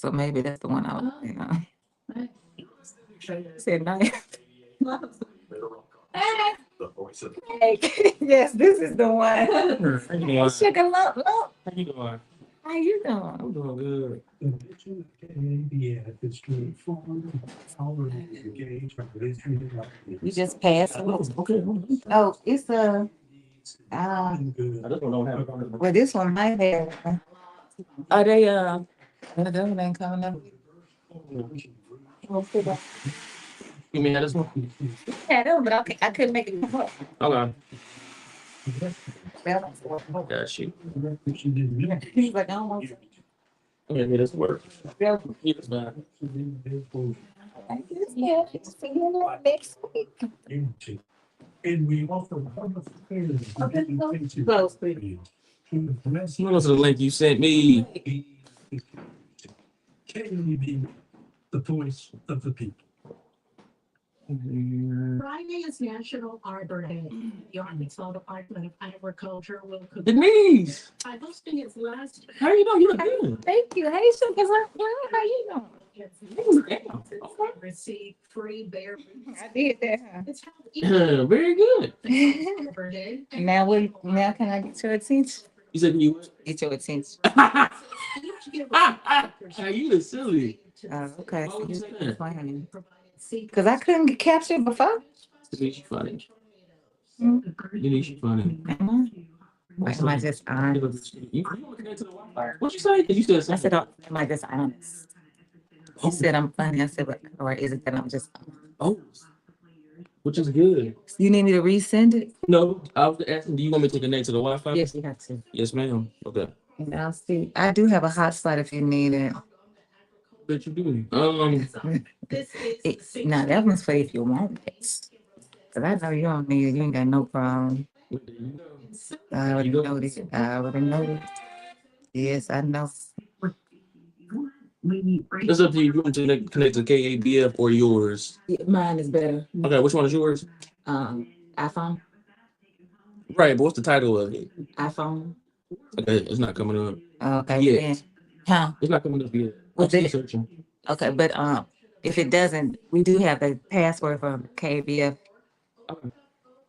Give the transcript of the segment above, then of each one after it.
So maybe that's the one I was thinking of. Said nice. Hey, yes, this is the one. Sugar lump. How you doing? How you doing? I'm doing good. You just passed. Okay. Oh, it's a. I just don't have it. Well, this one might have. Are they? That one ain't coming up. You mean this one? Yeah, that one, but I couldn't make it come up. Okay. Well, Got you. he's like, I don't want to. Yeah, this work. Yeah, It's fine. yeah, see you next week. And we also Close, please. Go to the link you sent me. KABF, the voice of the people. Friday is National Arbor Day. The Arkansas Department of Agriculture will Denise, by hosting its last how you doing? You look good. Thank you. Hey, Sugar, how you doing? receive free bear. I did that. It's held each Very good. Arbor Day. Now can I get your attention? You said you Get your attention. Each giver How you silly. Okay. Why So would you you say that? playing. provided seed Because I couldn't get captured before. Denise, you funny. Mm. Denise, you funny. Am I? Or am I just honest? You connect to the Wi-Fi. What you say? You said I something. said, oh, am I just honest? You said I'm funny. I said, or is it that I'm just honest? Oh, which is good. You need me to resend it? No, I was asking, do you want me to connect to the Wi-Fi? Yes, you have to. Yes, ma'am. Okay. And I'll see. I do have a hotspot if you need it. Bet you do. This is Now, that one's for if you want it. Because I know you don't need it. You ain't got no problem. I already know this. I already know this. Yes, I know. It's up to you. You want to connect to KABF or yours? Mine is better. Okay, which one is yours? iPhone. Right, but what's the title of it? iPhone. Okay, it's not coming up. Okay. Yeah. Then, huh? It's not coming up yet. Well, I'm still then- searching. Okay, but if it doesn't, we do have the password for KBF. Okay.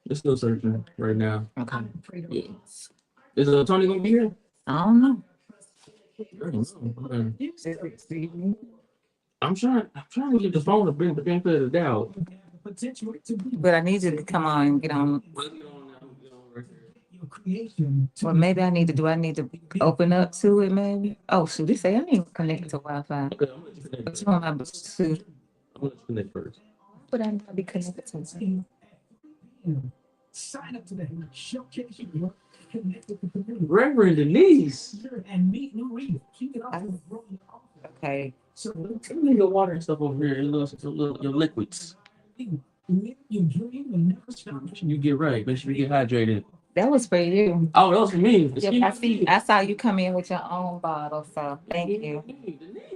It's still searching right now. Okay. Yeah. Is Tony gonna be here? I don't know. Okay. I'm trying to get the phone to bring the benefit of the doubt. Potential to be But I need you to come on and get on. your creation. Well, maybe I need to open up to it, maybe. Oh, shoot, they say I need to connect to Wi-Fi. Okay, I'm gonna let you connect. But you want my Bluetooth? I'm gonna let you connect first. But I need to be connected to. Sign up today. Showcase your work. Connect with the community. Reverend Denise. And meet new readers. Keep it off the growing offer. Okay. So Let me leave your water and stuff over here. Your liquids. live your dream and never stop. Make sure you get right. Make sure you get hydrated. That was for you. Oh, that was for me. Yep, I saw you come in with your own bottle, so thank you.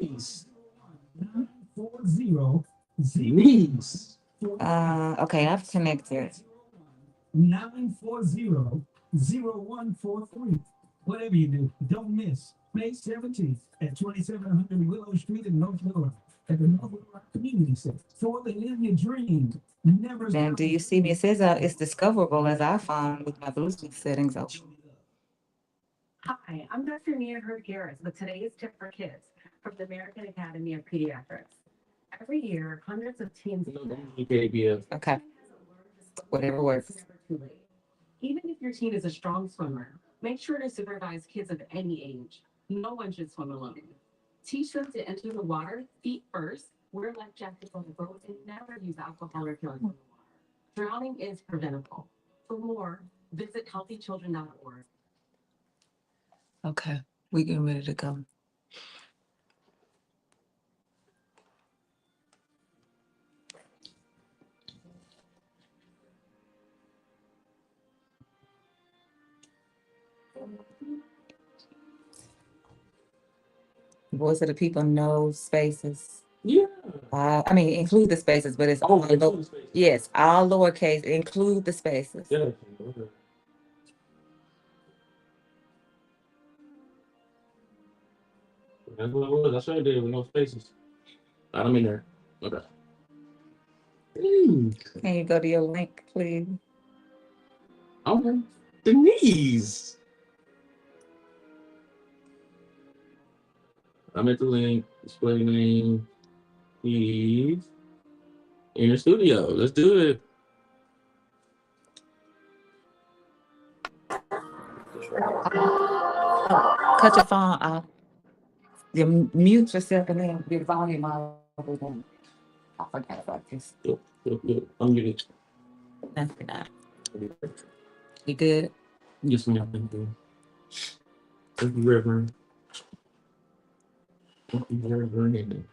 Denise. 940 Denise. Okay, I've connected. 940-0143. Whatever you do, don't miss May 17th at 2700 Willow Street in North Little Rock at the North Little Rock Community Center. So they live your dream. Never Now, do you see me? It says it's discoverable as iPhone with my Bluetooth settings open. Hi, I'm Dr. Nia Hurd-Garris with today's tip for kids from the American Academy of Pediatrics. Every year, hundreds of teens. KBF. Okay. Whatever works. Even if your teen is a strong swimmer, make sure to supervise kids of any age. No one should swim alone. Teach them to enter the water feet first, wear life jackets on the boat, and never use alcohol or chemicals in the water. Drowning is preventable. For more, visit healthychildren.org. Okay, we getting ready to go. Voice of the people, no spaces. Yeah. I mean, include the spaces, but it's all yes, all lowercase. Include the spaces. Yeah. Okay. That's what it was. I sure did with no spaces. I'm in there. Okay. Can you go to your link, please? Okay. Denise. I'm at the link. Display name. Please. In the studio. Let's do it. Cut your phone off. You mute yourself and then your volume all over again. I forgot about this. Yep. I'm muted. That's not. You good? Yes, ma'am. Thank you. Thank you, Reverend. Thank you, Reverend.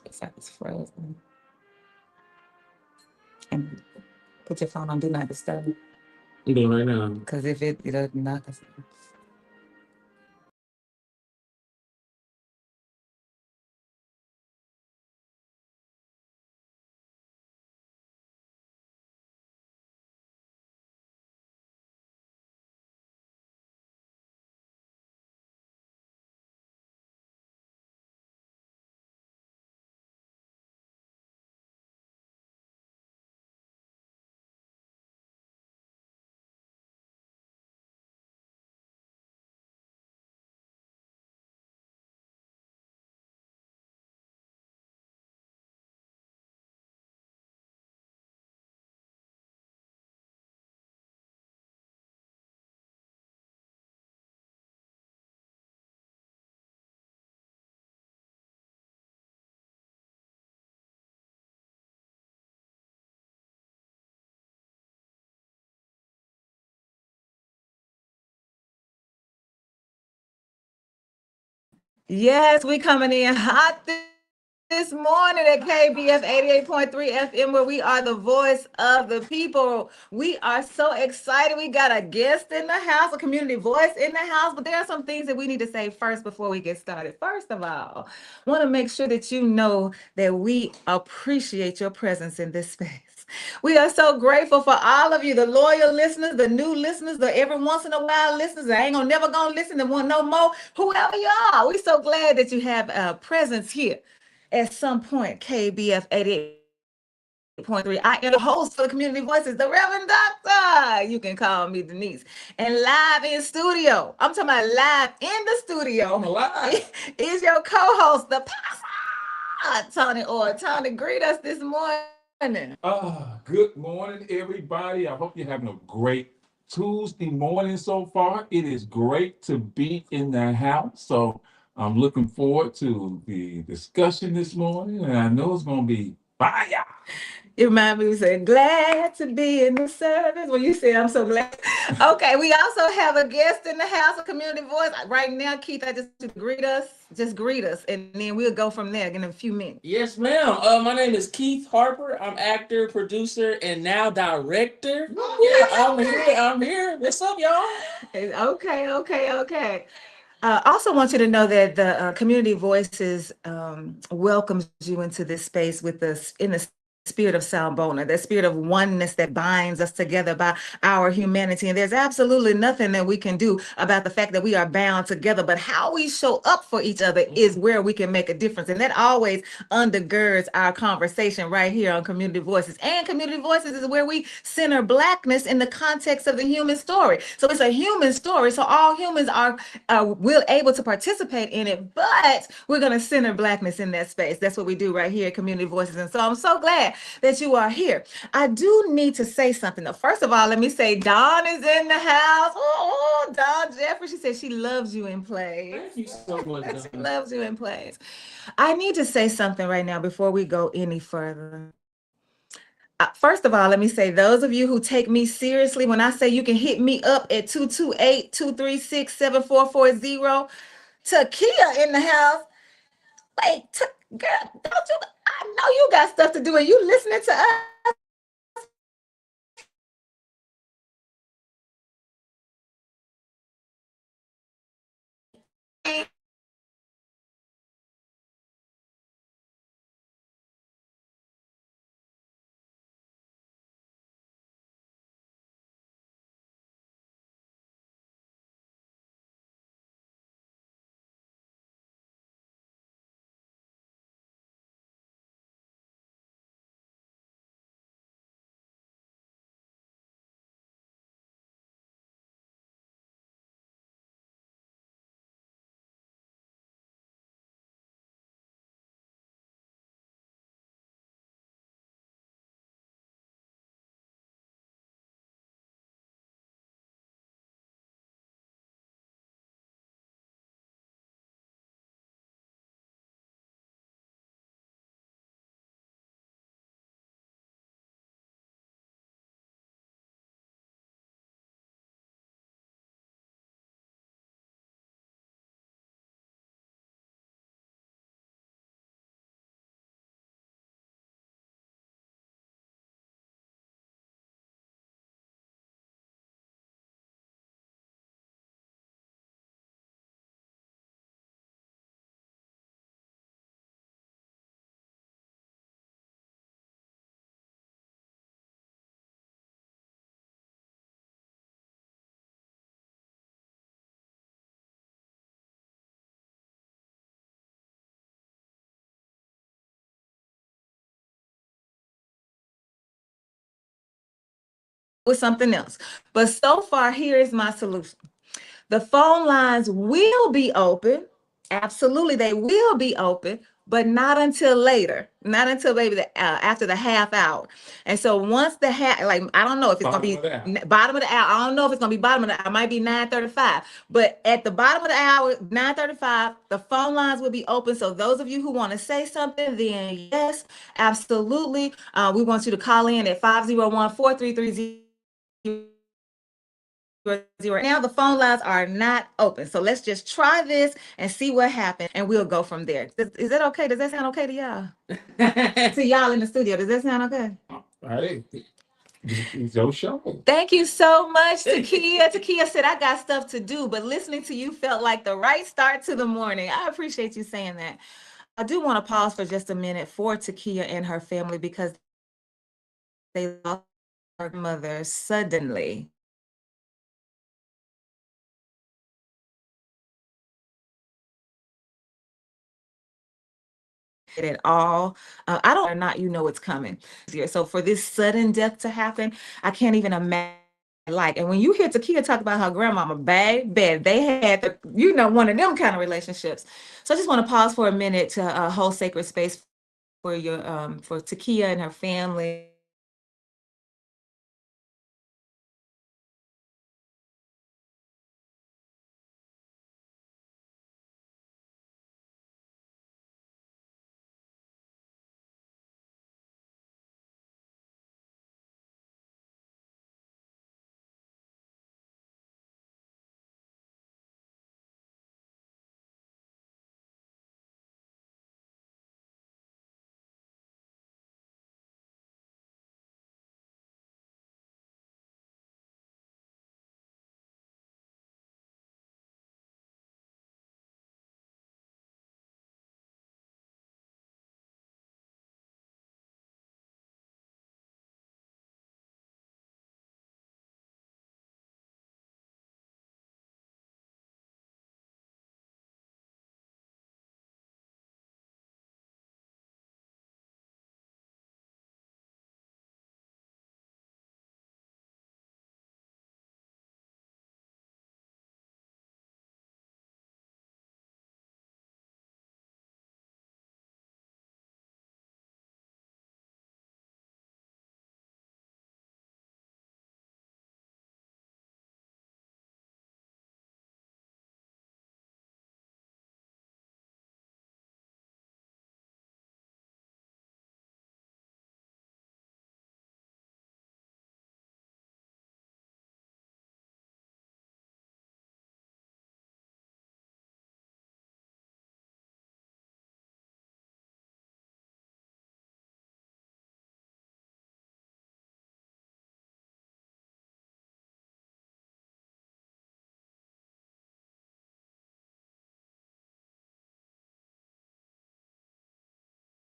It's like it's frozen. And put your phone on do not disturb. I'm doing right now. Because if it does not. Yes, we coming in hot this morning at KBF 88.3 FM, where we are the voice of the people. We are so excited. We got a guest in the house, a community voice in the house, but there are some things that we need to say first before we get started. First of all, I want to make sure that you know that we appreciate your presence in this space. We are so grateful for all of you, the loyal listeners, the new listeners, the every once in a while listeners that ain't never gonna listen and want no more. Whoever you are, we're so glad that you have a presence here. At some point, KBF 88.3. I am the host for the Community Voices, the Reverend Doctor. You can call me Denise. And live in studio, I'm talking about live in the studio. I'm alive. Is your co-host, the pastor, Toney Orr. Toney, greet us this morning. Good morning, everybody. I hope you're having a great Tuesday morning so far. It is great to be in the house. So I'm looking forward to the discussion this morning, and I know it's going to be fire. You remind me, you said, glad to be in the service. When you said, I'm so glad. Okay, we also have a guest in the house, a community voice. Right now, Keith, I just greet us, and then we'll go from there in a few minutes. Yes, ma'am. My name is Keith Harper. I'm actor, producer, and now director. Yeah, I'm here. What's up, y'all? Okay. Also want you to know that the Community Voices welcomes you into this space with us in the spirit of Sawubona, that spirit of oneness that binds us together by our humanity. And there's absolutely nothing that we can do about the fact that we are bound together, but how we show up for each other is where we can make a difference. And that always undergirds our conversation right here on Community Voices. And Community Voices is where we center Blackness in the context of the human story. So it's a human story. So all humans are will able to participate in it, but we're going to center Blackness in that space. That's what we do right here at Community Voices. And so I'm so glad that you are here. I do need to say something though. First of all, let me say Dawn is in the house. Oh, Dawn Jeffrey. She said she loves you in plays. Thank you so much. She loves you in plays. I need to say something right now before we go any further. First of all, let me say, those of you who take me seriously, when I say you can hit me up at 228-236-7440, Takia in the house. Wait, girl, don't you? I know you got stuff to do, and you listening to us. with something else. But so far, here is my solution. The phone lines will be open. Absolutely, they will be open, but not until later. Not until maybe after the half hour. And so once the like, I don't know if it's gonna be bottom of the hour. I don't know if it's gonna be bottom of the hour. It might be 9:35. But at the bottom of the hour, 9:35, the phone lines will be open. So those of you who want to say something, then yes, absolutely. We want you to call in at 501-4330. Now the phone lines are not open. So let's just try this and see what happens, and we'll go from there. Is that okay? Does that sound okay to y'all? To y'all in the studio, does that sound okay? All right. It's your show. Thank you so much, Takia. Takia said, I got stuff to do, but listening to you felt like the right start to the morning. I appreciate you saying that. I do want to pause for just a minute for Takia and her family because they lost her mother suddenly. At all. I don't or not, you know it's coming. So for this sudden death to happen, I can't even imagine. And when you hear Takia talk about her grandmama, bad, they had, one of them kind of relationships. So I just want to pause for a minute to hold sacred space for for Takia and her family.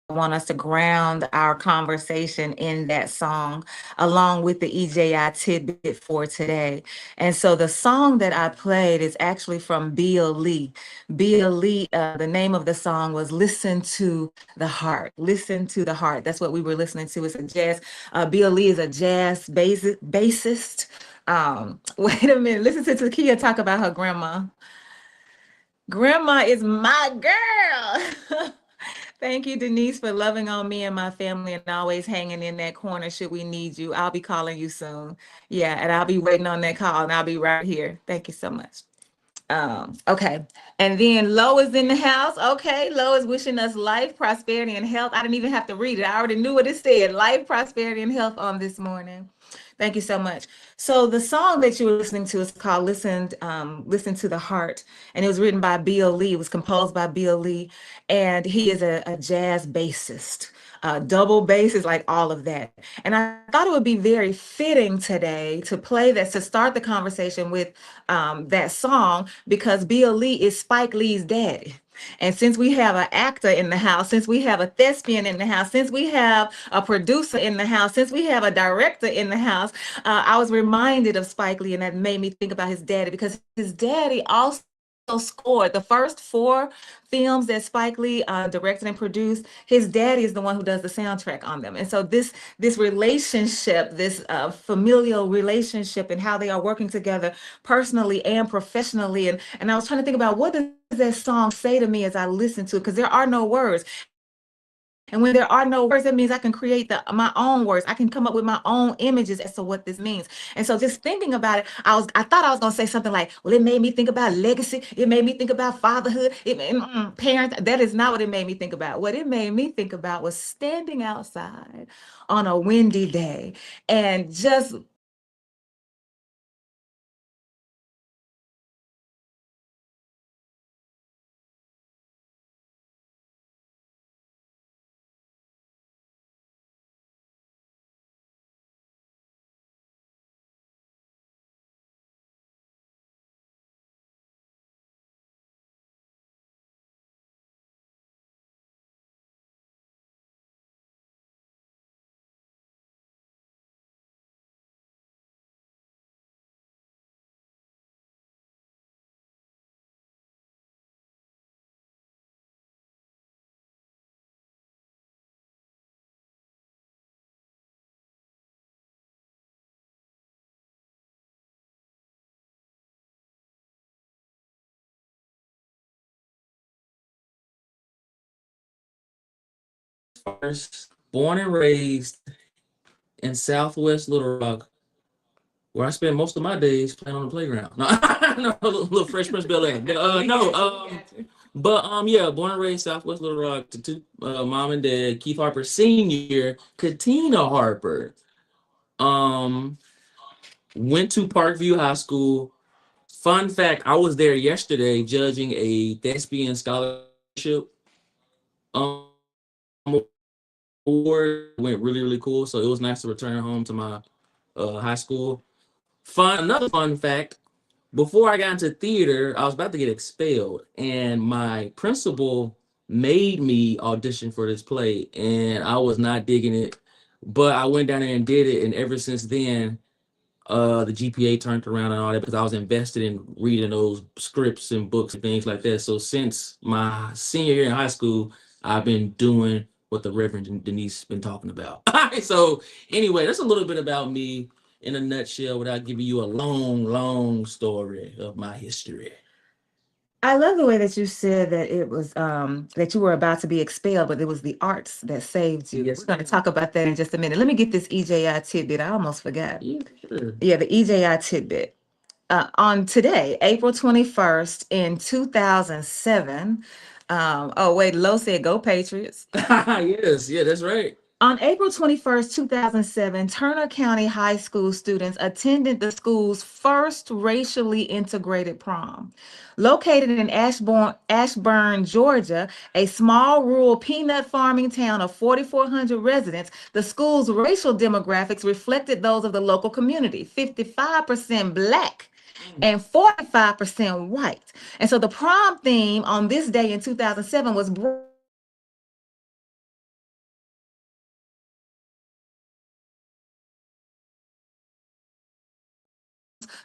I want us to ground our conversation in that song along with the EJI tidbit for today. And so the song that I played is actually from Bill Lee. Bill Lee, the name of the song was Listen to the Heart. Listen to the Heart. That's what we were listening to. It's a jazz. Bill Lee is a jazz bassist. Wait a minute. Listen to Takia talk about her grandma. Grandma is my girl. Thank you, Denise, for loving on me and my family and always hanging in that corner should we need you. I'll be calling you soon. Yeah, and I'll be waiting on that call and I'll be right here. Thank you so much. Okay. And then Lo is in the house. Okay. Lo is wishing us life, prosperity, and health. I didn't even have to read it. I already knew what it said. Life, prosperity, and health on this morning. Thank you so much. So the song that you were listening to is called Listen to the Heart. And it was written by Bill Lee. It was composed by Bill Lee. And he is a jazz bassist. Double bass is like all of that. And I thought it would be very fitting today to play that, to start the conversation with that song, because Bill Lee is Spike Lee's daddy. And since we have an actor in the house, since we have a thespian in the house, since we have a producer in the house, since we have a director in the house, I was reminded of Spike Lee, and that made me think about his daddy, because his daddy also scored the first 4 films that Spike Lee directed and produced. His daddy is the one who does the soundtrack on them. And so this relationship, this familial relationship, and how they are working together personally and professionally. And I was trying to think about, what does that song say to me as I listen to it? Because there are no words. And when there are no words, that means I can create my own words. I can come up with my own images as to what this means. And so just thinking about it, I thought I was going to say something like, well, it made me think about legacy. It made me think about fatherhood, parents. That is not what it made me think about. What it made me think about was standing outside on a windy day and just First, born and raised in Southwest Little Rock, where I spend most of my days playing on the playground. No, no, little Fresh Prince Bel Air. Yeah, born and raised Southwest Little Rock to mom and dad, Keith Harper Sr., Katina Harper. Went to Parkview High School. Fun fact, I was there yesterday judging a thespian scholarship award. Went really, really cool. So it was nice to return home to my high school. Another fun fact, before I got into theater, I was about to get expelled, and my principal made me audition for this play, and I was not digging it, but I went down there and did it, and ever since then, the GPA turned around and all that, because I was invested in reading those scripts and books and things like that. So since my senior year in high school, I've been doing what the Reverend Denise been talking about. So anyway, that's a little bit about me in a nutshell, without giving you a long story of my history. I love the way that you said that it was that you were about to be expelled, but it was the arts that saved you. Yes, We're going to talk about that in just a minute. Let me get this EJI tidbit. I almost forgot. Yeah, sure. Yeah, the EJI tidbit. On today, April 21st in 2007. Oh, wait, Lo said, "Go Patriots." Yes, yeah, that's right. On April 21st, 2007, Turner County High School students attended the school's first racially integrated prom. Located in Ashburn, Georgia, a small rural peanut farming town of 4,400 residents, the school's racial demographics reflected those of the local community, 55% Black and 45% white. And so the prom theme on this day in 2007 was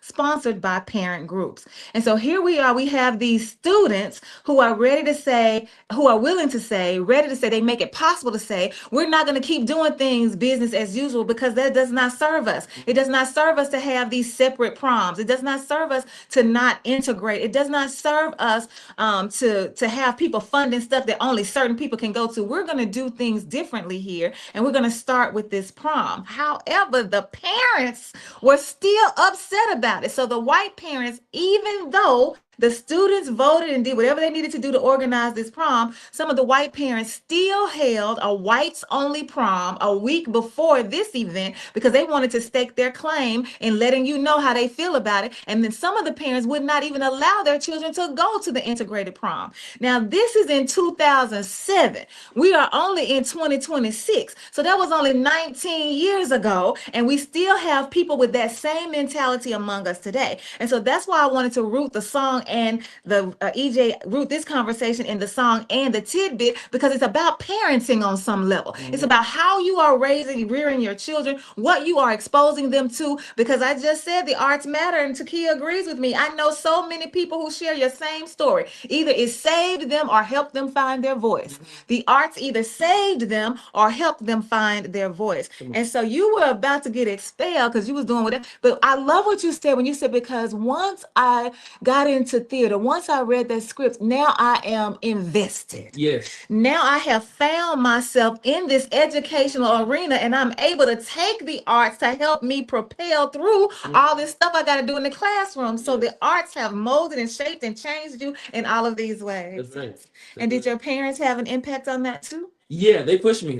sponsored by parent groups. And so here we are, we have these students who are ready to say, who are willing to say, ready to say, they make it possible to say, we're not going to keep doing things business as usual, because that does not serve us. It does not serve us to have these separate proms. It does not serve us to not integrate. It does not serve us to have people funding stuff that only certain people can go to. We're going to do things differently here, and we're going to start with this prom. However, the parents were still upset about it. So the white parents, even though the students voted and did whatever they needed to do to organize this prom, some of the white parents still held a whites only prom a week before this event, because they wanted to stake their claim in letting you know how they feel about it. And then some of the parents would not even allow their children to go to the integrated prom. Now, this is in 2007. We are only in 2026. So that was only 19 years ago. And we still have people with that same mentality among us today. And so that's why I wanted to root the song and the EJ root this conversation in the song and the tidbit because it's about parenting on some level. It's about how you are rearing your children, what you are exposing them to, because I just said the arts matter, and Takia agrees with me. I know so many people who share your same story. Either it saved them or helped them find their voice. The arts either saved them or helped them find their voice. And so you were about to get expelled because you was doing whatever. But I love what you said when you said, because once I got into theater, once I read that script, now I am invested. Yes. Now I have found myself in this educational arena, and I'm able to take the arts to help me propel through all this stuff I got to do in the classroom. So the arts have molded and shaped and changed you in all of these ways. That's right. And did your parents have an impact on that too? Yeah, they pushed me.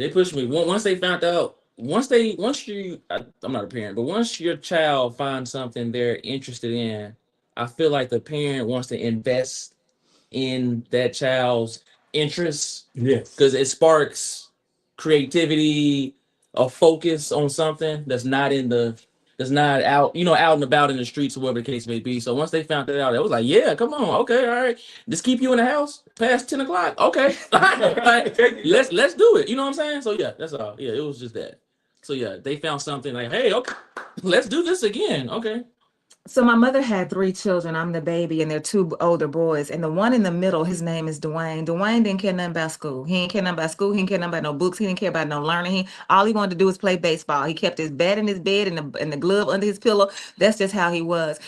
Once they found out, I'm not a parent, but once your child finds something they're interested in, I feel like the parent wants to invest in that child's interests. Yes. Because it sparks creativity, a focus on something that's not out, out and about in the streets or whatever the case may be. So once they found that out, it was like, yeah, come on, okay, all right, just keep you in the house past 10 o'clock, okay, like, let's do it. You know what I'm saying? So yeah, that's all. Yeah, it was just that. So yeah, they found something like, hey, okay, let's do this again, okay. So my mother had 3 children. I'm the baby, and they're 2 older boys. And the one in the middle, his name is Dwayne. Dwayne didn't care nothing about school. He didn't care nothing about school. He didn't care nothing about no books. He didn't care about no learning. All he wanted to do was play baseball. He kept his bat in his bed and the glove under his pillow. That's just how he was.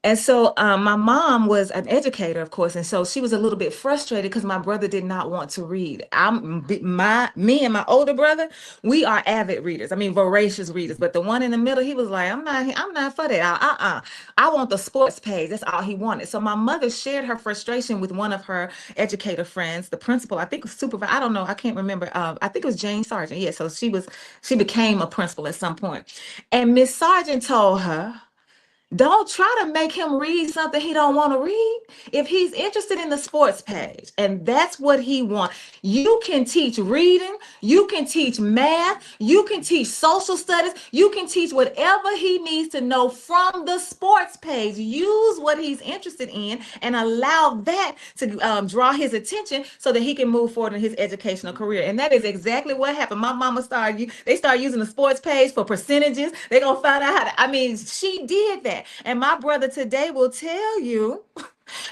And so my mom was an educator, of course, and so she was a little bit frustrated because my brother did not want to read. Me and my older brother, we are avid readers. I mean, voracious readers. But the one in the middle, he was like, I'm not for that. I want the sports page. That's all he wanted. So my mother shared her frustration with one of her educator friends, the principal. I think was supervisor. I don't know. I can't remember. I think it was Jane Sargent. Yeah. So she became a principal at some point, and Miss Sargent told her, don't try to make him read something he don't want to read. If he's interested in the sports page and that's what he wants, you can teach reading, you can teach math, you can teach social studies, you can teach whatever he needs to know from the sports page. Use what he's interested in and allow that to draw his attention so that he can move forward in his educational career. And that is exactly what happened. My mama started using the sports page for percentages. They're going to find out she did that. And my brother today will tell you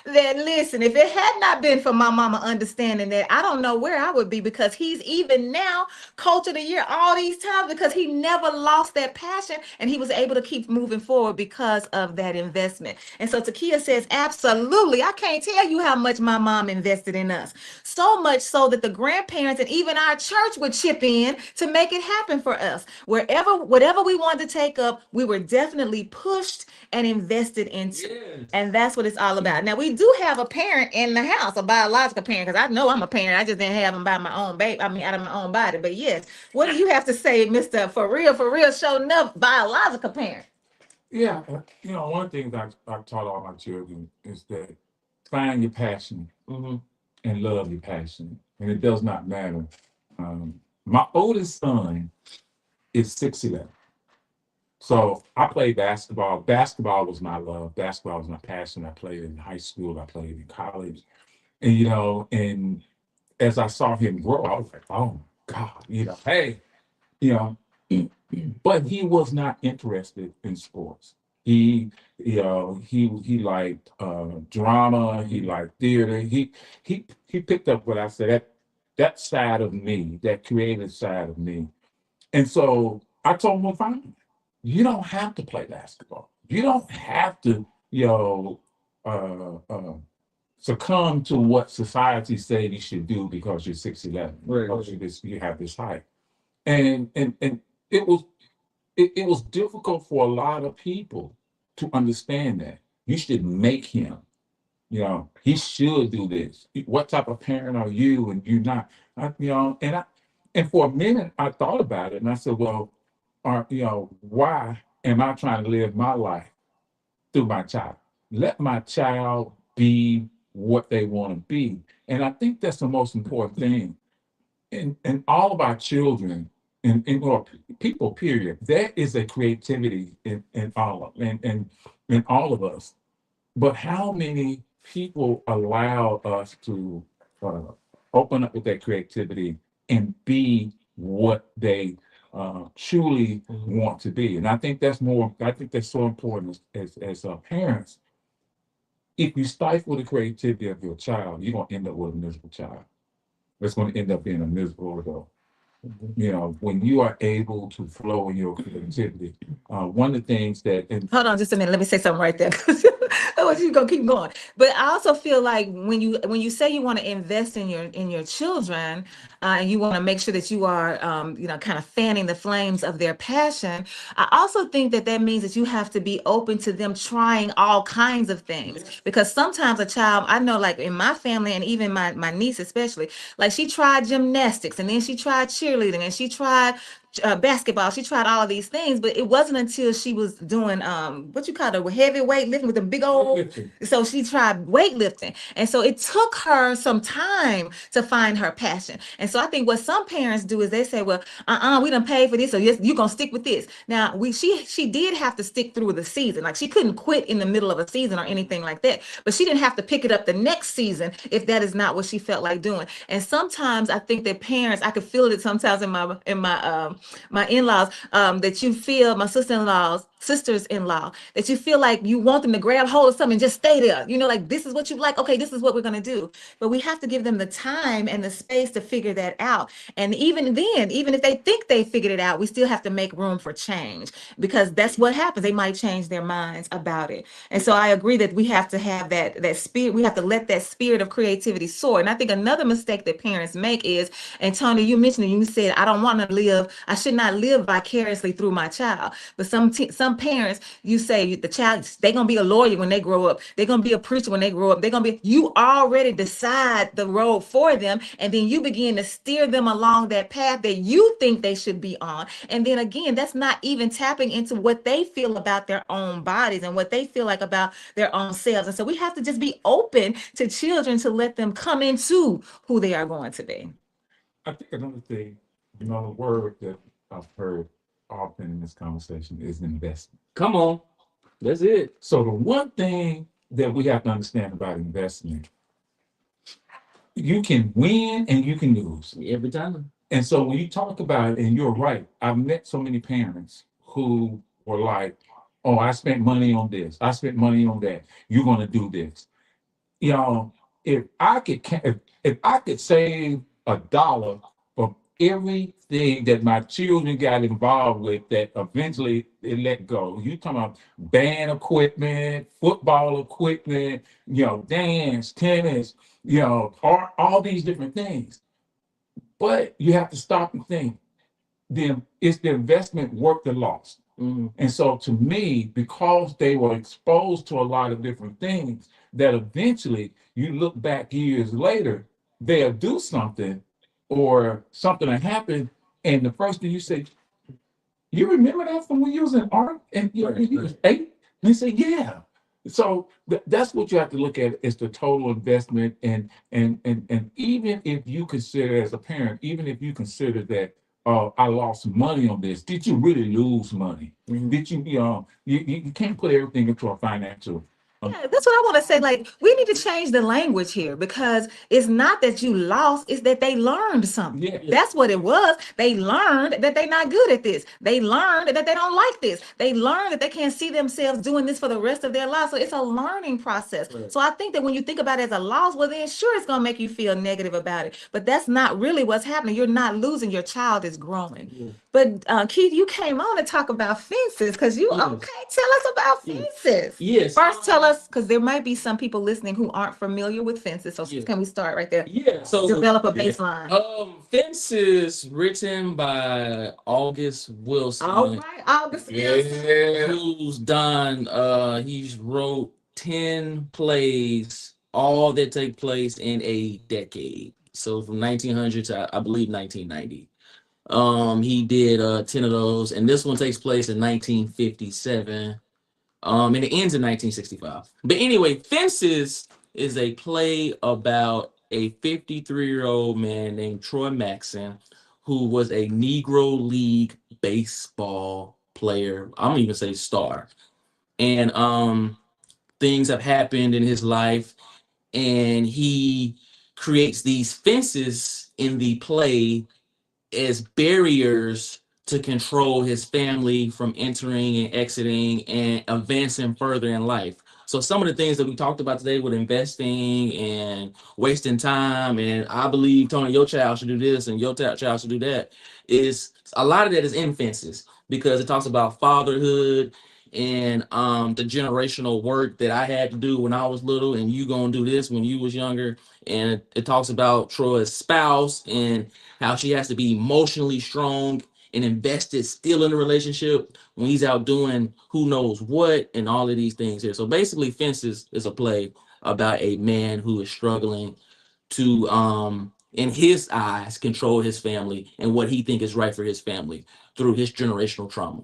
that, listen, if it had not been for my mama understanding that, I don't know where I would be, because he's even now coach of the year all these times because he never lost that passion and he was able to keep moving forward because of that investment. And so Takia says, absolutely. I can't tell you how much my mom invested in us. So much so that the grandparents and even our church would chip in to make it happen for us. Whatever we wanted to take up, we were definitely pushed and invested into. Yes. And that's what it's all about. Now, we do have a parent in the house, a biological parent, because I know I'm a parent. I just didn't have him by my own baby. I mean, out of my own body. But yes, what do you have to say, Mr. For real, showing up biological parent? Yeah, one thing that I've taught all my children is that find your passion and love your passion. And it does not matter. My oldest son is 6'11". So I played basketball. Basketball was my love. Basketball was my passion. I played in high school. I played in college. And, and as I saw him grow, I was like, oh, God, hey, but he was not interested in sports. He liked drama. He liked theater. He picked up what I said, that side of me, that creative side of me. And so I told him, fine. You don't have to play basketball. You don't have to, succumb to what society said you should do because you're 6'11", because you have this height. And it was difficult for a lot of people to understand that. You should make him, he should do this. What type of parent are you and you're not? And for a minute I thought about it and I said, well, why am I trying to live my life through my child? Let my child be what they want to be. And I think that's the most important thing. And all of our children or people, period. There is a creativity in all of us. But how many people allow us to uh, open up with that creativity and be what they truly want to be? And I think that's more. I think that's so important as parents. If you stifle the creativity of your child, you're gonna end up with a miserable child. It's going to end up being a miserable adult. You know, when you are able to flow in your creativity, one of the things that, and Hold on just a minute. Let me say something right there. Oh, you gonna keep going. But I also feel like when you say you want to invest in your children, and you want to make sure that you are kind of fanning the flames of their passion, I also think that that means that you have to be open to them trying all kinds of things. Because sometimes a child, I know, like in my family and even my niece especially, like she tried gymnastics and then she tried cheerleading and she tried basketball. She tried all of these things, but it wasn't until she was doing what you call it, heavy weightlifting with the big old. So she tried weightlifting, and so it took her some time to find her passion. And so I think what some parents do is they say, "Well, we done paid for this, so yes, you gonna stick with this." Now she did have to stick through the season, like she couldn't quit in the middle of a season or anything like that. But she didn't have to pick it up the next season if that is not what she felt like doing. And sometimes I think that parents, I could feel it sometimes in my in-laws, that you feel, my sisters-in-law, that you feel like you want them to grab hold of something and just stay there. You know, like, this is what you like. Okay, this is what we're going to do. But we have to give them the time and the space to figure that out. And even then, even if they think they figured it out, we still have to make room for change, because that's what happens. They might change their minds about it. And so I agree that we have to have that spirit. We have to let that spirit of creativity soar. And I think another mistake that parents make is, and Tony, you mentioned it, you said, I should not live vicariously through my child. But some parents, you say the child, they're gonna be a lawyer when they grow up. They're gonna be a preacher when they grow up. You already decide the road for them, and then you begin to steer them along that path that you think they should be on. And then again, that's not even tapping into what they feel about their own bodies and what they feel like about their own selves. And so we have to just be open to children to let them come into who they are going to be. I think another thing, another word that I've heard often in this conversation is investment. Come on. That's it. So the one thing that we have to understand about investment, you can win and you can lose. Every time. And so when you talk about it, and you're right, I've met so many parents who were like, oh, I spent money on this, I spent money on that, you're going to do this. You know, if I could save $1 from everything that my children got involved with that eventually they let go. You talking about band equipment, football equipment, dance, tennis, all these different things. But you have to stop and think, then is the investment worth the loss? And so to me, because they were exposed to a lot of different things, that eventually you look back years later, they'll do something or something will happen. And the first thing you say, you remember that from when you was in art and you was 8? And they say, yeah. So that's what you have to look at, is the total investment. And even if you consider, as a parent, even if you consider that, I lost money on this, did you really lose money? Did you can't put everything into a financial. Yeah, that's what I want to say. Like, we need to change the language here, because it's not that you lost, it's that they learned something. Yeah. That's what it was. They learned that they're not good at this. They learned that they don't like this. They learned that they can't see themselves doing this for the rest of their lives. So it's a learning process. Right. So I think that when you think about it as a loss, well, then sure, it's going to make you feel negative about it. But that's not really what's happening. You're not losing. Your child is growing. Yeah. But Keith, you came on to talk about fences, because Yes. okay, tell us about fences. Yes. First, tell us, because there might be some people listening who aren't familiar with fences. So Yeah. can we start right there? Yeah. So Develop a baseline. Fences, written by August Wilson. All right, August. Yeah. Who's done, he's wrote 10 plays, all that take place in a decade. So from 1900 to, I believe, 1990. He did 10 of those, and this one takes place in 1957. And it ends in 1965. But anyway, Fences is a play about a 53-year-old man named Troy Maxson, who was a Negro League baseball player. I'm gonna even say star. And things have happened in his life, and he creates these fences in the play as barriers to control his family from entering and exiting and advancing further in life. So some of the things that we talked about today with investing and wasting time, and I believe, Tony, your child should do this and your child should do that, is a lot of that is in fences, because it talks about fatherhood and the generational work that I had to do when I was little, and you gonna do this when you was younger. And it talks about Troy's spouse and how she has to be emotionally strong and invested still in the relationship when he's out doing who knows what and all of these things here. So basically, Fences is a play about a man who is struggling to in his eyes control his family and what he think is right for his family through his generational trauma.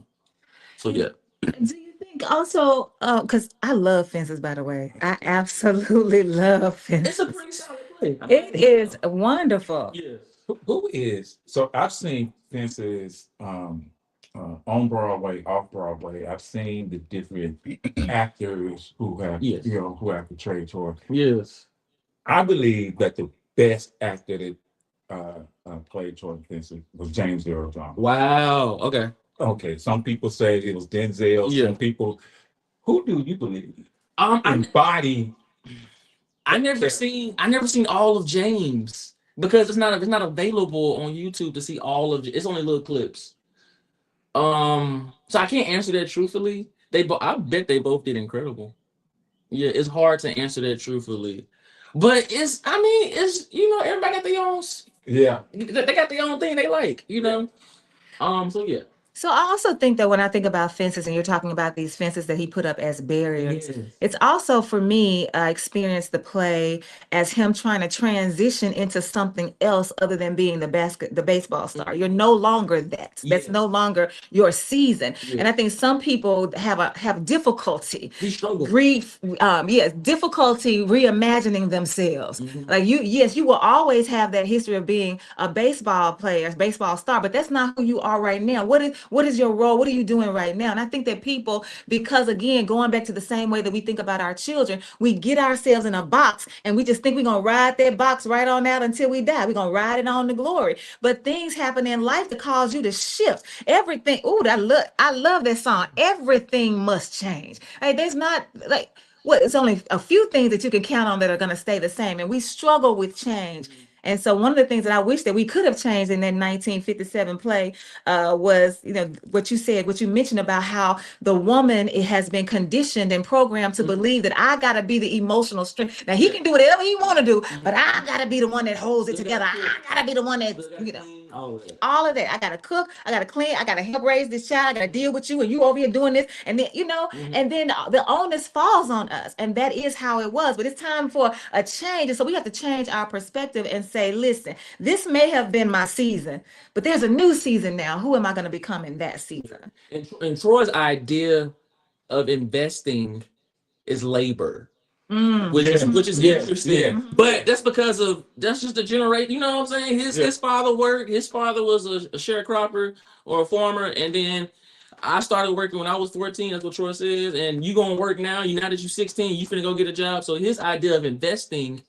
So yeah. Do you think also, because I love Fences, by the way. I absolutely love It's a Fences. pretty solid play. It is wonderful. Yes. Who is, so I've seen Fences on Broadway, off Broadway. I've seen the different actors who have, Yes. who have portrayed Troy. Yes. I believe that the best actor that played Troy Fences was James Earl Jones. Wow. Okay. Okay, some people say it was Denzel. Yeah. Some people, who do you believe I embody? never seen all of James, because it's not available on YouTube to see all of it. It's only little clips. So I can't answer that truthfully. I bet they both did incredible. Yeah, it's hard to answer that truthfully. But it's everybody got their own, Yeah, they got their own thing they like, so yeah. So I also think that when I think about fences, and you're talking about these fences that he put up as barriers, Yes. it's also for me, I experienced the play as him trying to transition into something else other than being the baseball star. You're no longer that. That's Yes. no longer your season. Yes. And I think some people have difficulty, He struggled. difficulty reimagining themselves. Mhm. Like you will always have that history of being a baseball player, baseball star, but that's not who you are right now. What is your role? What are you doing right now? And I think that people, because again, going back to the same way that we think about our children, we get ourselves in a box and we just think we're going to ride that box right on out until we die. We're going to ride it on to glory. But things happen in life that cause you to shift. Everything. Ooh, I love that song. Everything must change. Hey, there's not like, it's only a few things that you can count on that are going to stay the same. And we struggle with change. And so one of the things that I wish that we could have changed in that 1957 play was, what you said, what you mentioned about how the woman, it has been conditioned and programmed to believe that I got to be the emotional strength. Now he can do whatever he want to do, but I got to be the one that holds it together. I got to be the one that, all of that. I got to cook, I got to clean, I got to help raise this child, I got to deal with you, and you over here doing this. And then, and then the onus falls on us. And that is how it was. But it's time for a change. And so we have to change our perspective and say, listen, this may have been my season, but there's a new season now. Who am I going to become in that season? And Troy's idea of investing is labor. Which is interesting. Yeah. But that's just a generation, you know what I'm saying? His father worked, his father was a sharecropper or a farmer, and then I started working when I was 14, that's what Troy says, and you gonna work now, now that you're 16, you finna go get a job. So his idea of investing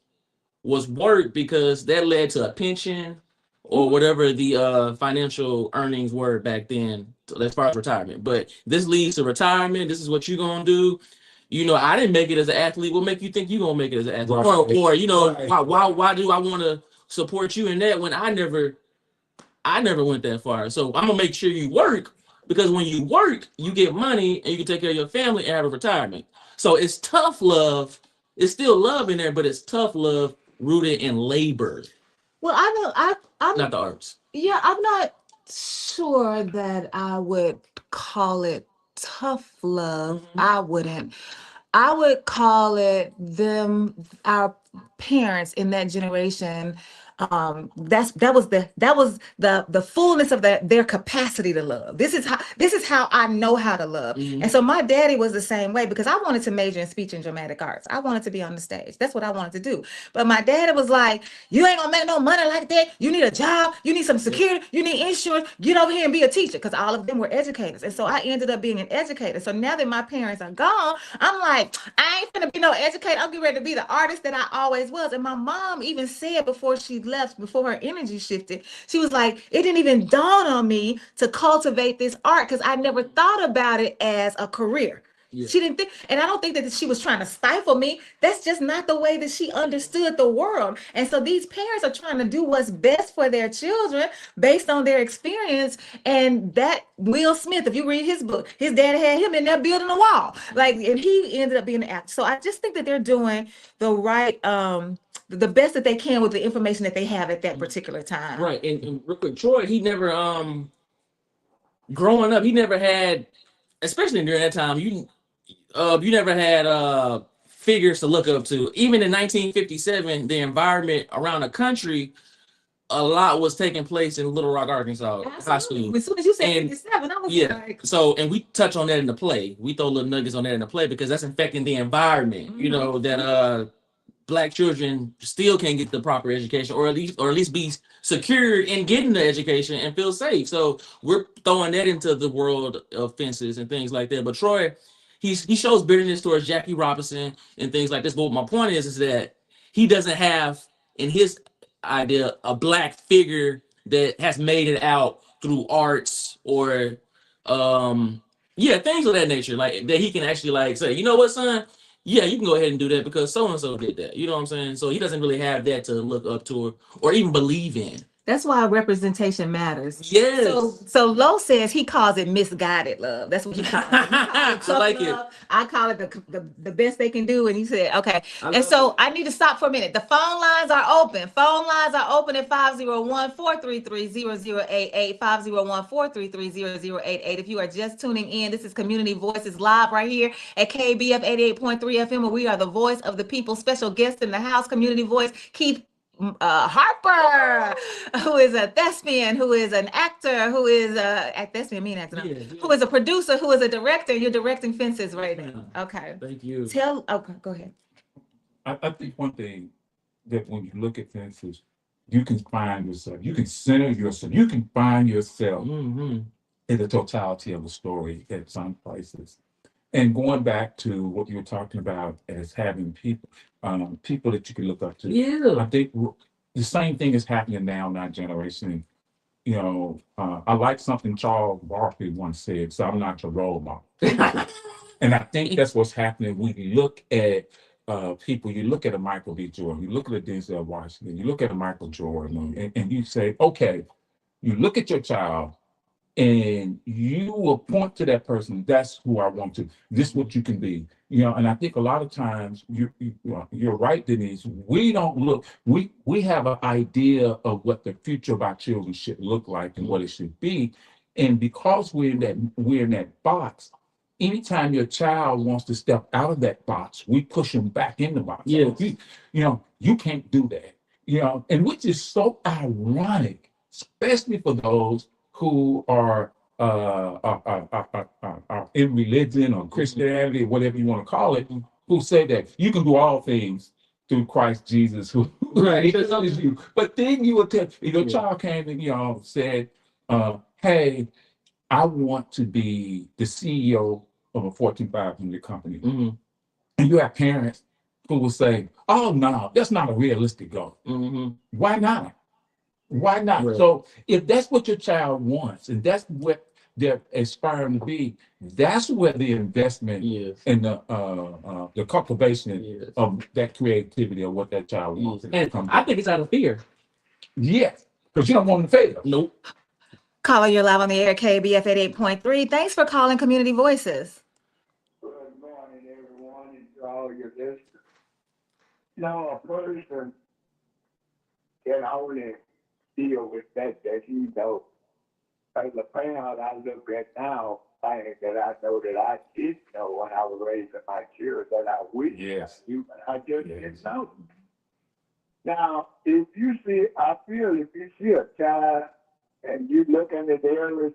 was work, because that led to a pension or whatever the financial earnings were back then as far as retirement. But this leads to retirement. This is what you're gonna do. I didn't make it as an athlete. What make you think you're gonna make it as an athlete? Right. Why do I want to support you in that when I never went that far? So I'm gonna make sure you work, because when you work, you get money and you can take care of your family and have a retirement. So it's tough love. It's still love in there, but it's tough love rooted in labor. Well, I'm not the arts. Yeah, I'm not sure that I would call it tough love. I wouldn't. I would call it our parents in that generation that was the fullness of their capacity to love. This is how I know how to love. And so my daddy was the same way, because I wanted to major in speech and dramatic arts. I wanted to be on the stage. That's what I wanted to do. But my daddy was like, you ain't gonna make no money like that. You need a job, you need some security, you need insurance, get over here and be a teacher, because all of them were educators. And so I ended up being an educator. So now that my parents are gone, I'm like, I ain't gonna be no educator. I'm getting ready to be the artist that I always was. And my mom even said before she left, before her energy shifted, she was like, it didn't even dawn on me to cultivate this art, because I never thought about it as a career. Yeah. She didn't think, and I don't think that she was trying to stifle me. That's just not the way that she understood the world. And so these parents are trying to do what's best for their children based on their experience. And that Will Smith, if you read his book, his dad had him in there building a wall, like, and he ended up being an actor. So I just think that they're doing the right, the best that they can with the information that they have at that particular time. Right. And real quick, Troy, he never, growing up, he never had, especially during that time, you never had figures to look up to. Even in 1957, the environment around the country, a lot was taking place in Little Rock, Arkansas high school. As soon as you said 57, I was like, so, and we touch on that in the play. We throw little nuggets on that in the play, because that's affecting the environment, you know, that Black children still can't get the proper education, or at least be secured in getting the education and feel safe. So we're throwing that into the world of fences and things like that. But Troy, he shows bitterness towards Jackie Robinson and things like this. But my point is that he doesn't have in his idea a Black figure that has made it out through arts or things of that nature, like that he can actually like say, you know what, son, yeah, you can go ahead and do that because so and so did that. You know what I'm saying? So he doesn't really have that to look up to or even believe in. That's why representation matters. Yes. So Lo says he calls it misguided love. That's what he calls it. I like it. I call it the best they can do. And he said, okay. And so I need to stop for a minute. The phone lines are open. Phone lines are open at 501-433-0088, 501-433-0088. If you are just tuning in, this is Community Voices Live right here at KABF 88.3 FM, where we are the voice of the people. Special guest in the house, community voice, Keith Harper, who is a thespian, who is an actor, who is a thespian, who is a producer, who is a director. You're directing Fences right now. Okay. Thank you. Okay, go ahead. I think one thing that when you look at Fences, you can find yourself, you can center yourself, you can find yourself in the totality of the story at some places. And going back to what you were talking about as having people that you can look up to. Yeah. I think the same thing is happening now in our generation. You know, I like something Charles Barkley once said, so I'm not your role model. And I think that's what's happening. We look at people, you look at a Michael B. Jordan, you look at a Denzel Washington, you look at a Michael Jordan, and you say, okay, you look at your child, and you will point to that person. That's who I want to. This is what you can be, you know. And I think a lot of times you're right, Denise. We don't look. We have an idea of what the future of our children should look like and what it should be, and because we're in that box. Anytime your child wants to step out of that box, we push them back in the box. Yes. So you can't do that. You know, and which is so ironic, especially for those who are in religion or Christianity, whatever you want to call it, who say that you can do all things through Christ Jesus, who is you. But then you will tell your child came and said, "Hey, I want to be the CEO of a Fortune 500 company," and you have parents who will say, "Oh no, that's not a realistic goal." Why not? Why not? Right. So if that's what your child wants and that's what they're aspiring to be, that's where the investment and the cultivation of that creativity of what that child wants. And I think it's out of fear. Yes, because you don't want to fail. Nope. Caller, you're live on the air, KBF 88.3. Thanks for calling Community Voices. Good morning, everyone, and to all your listeners. Now, a person can only deal with that he knows. As a parent, I look at now things that I know that I did know when I was raising my children that I wish I knew, but I just didn't know. Now, if you see, I feel if you see a child and you look in the area,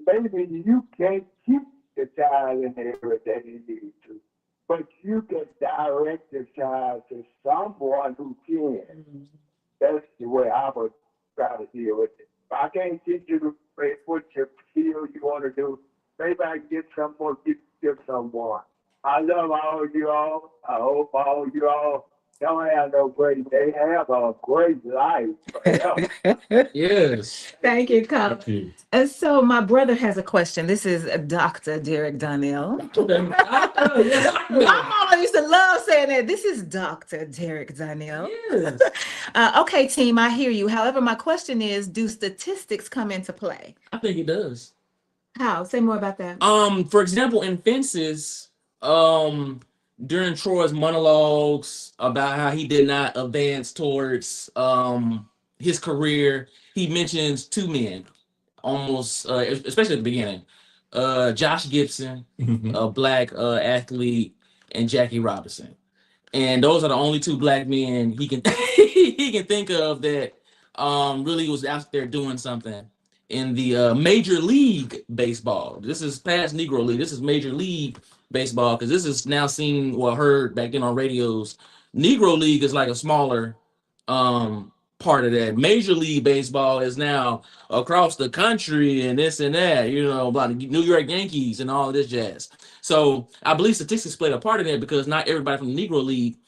maybe you can't keep the child in the area that he needs to, but you can direct the child to someone who can. That's the way I would try to deal with it. If I can't teach you to what your skill you want to do, maybe I can get someone, give someone. I love all you all. I hope all you all don't have no great, they have a great life forever. Yes. Thank you, Carl. Thank you. And so my brother has a question. This is Dr. Derek Donnell. Yes. My mama used to love saying that. This is Dr. Derek Donnell. Yes. Okay, team, I hear you. However, my question is, do statistics come into play? I think it does. How? Say more about that. For example, in Fences, during Troy's monologues about how he did not advance towards his career, he mentions two men, almost especially at the beginning. Josh Gibson, a black athlete, and Jackie Robinson. And those are the only two black men he can he can think of that really was out there doing something in the Major League Baseball. This is past Negro League. This is Major League Baseball because this is now seen or heard back then on radios. Negro League is like a smaller part of that. Major League Baseball is now across the country and this and that, you know, about the New York Yankees and all of this jazz. So I believe statistics played a part in that because not everybody from the Negro League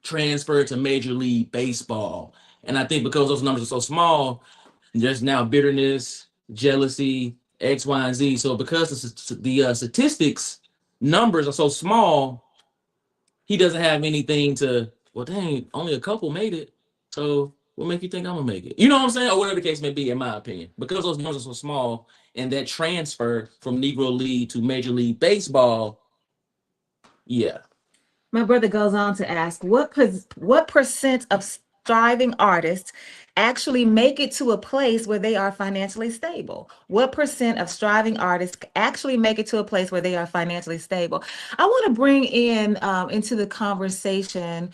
transferred to Major League Baseball. And I think because those numbers are so small, there's now bitterness, jealousy, X, Y, and Z. So because the statistics numbers are so small, he doesn't have anything to, well, dang, only a couple made it. So what make you think I'm gonna make it? You know what I'm saying? Or whatever the case may be, in my opinion. Because those numbers are so small and that transfer from Negro League to Major League Baseball, yeah. My brother goes on to ask, what percent of striving artists actually make it to a place where they are financially stable? What percent of striving artists actually make it to a place where they are financially stable? I want to bring in into the conversation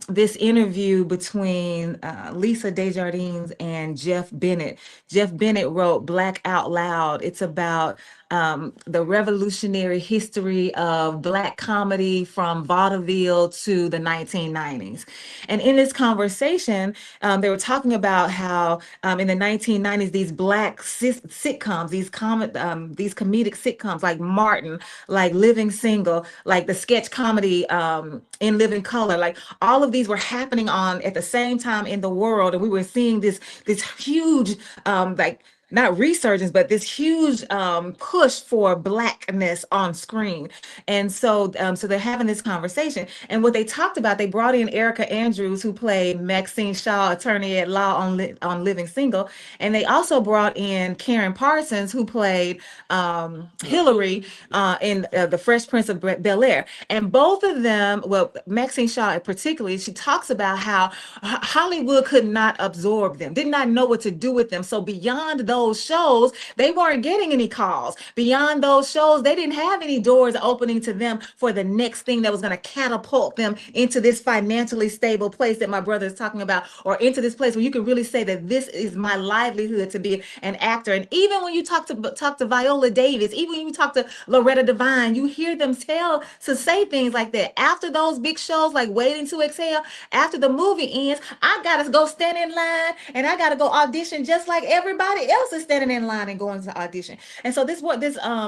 this interview between Lisa Desjardins and Jeff Bennett. Jeff Bennett wrote Black Out Loud. It's about the revolutionary history of Black comedy from vaudeville to the 1990s. And in this conversation, they were talking about how in the 1990s, these Black sitcoms, these comedic sitcoms like Martin, like Living Single, like the sketch comedy In Living Color, like all of these were happening on at the same time in the world. And we were seeing this huge like not resurgence, but this huge push for Blackness on screen. And so so they're having this conversation. And what they talked about, they brought in Erica Andrews, who played Maxine Shaw, attorney at law on Living Single. And they also brought in Karen Parsons, who played Hillary in The Fresh Prince of Bel-Air. And both of them, well, Maxine Shaw particularly, she talks about how Hollywood could not absorb them, did not know what to do with them. So beyond those shows, they weren't getting any calls. Beyond those shows, they didn't have any doors opening to them for the next thing that was going to catapult them into this financially stable place that my brother is talking about, or into this place where you can really say that this is my livelihood to be an actor. And even when you talk to Viola Davis, even when you talk to Loretta Devine, you hear them say things like that. After those big shows like Waiting to Exhale, after the movie ends, I gotta go stand in line and I gotta go audition just like everybody else is standing in line and going to audition. And so this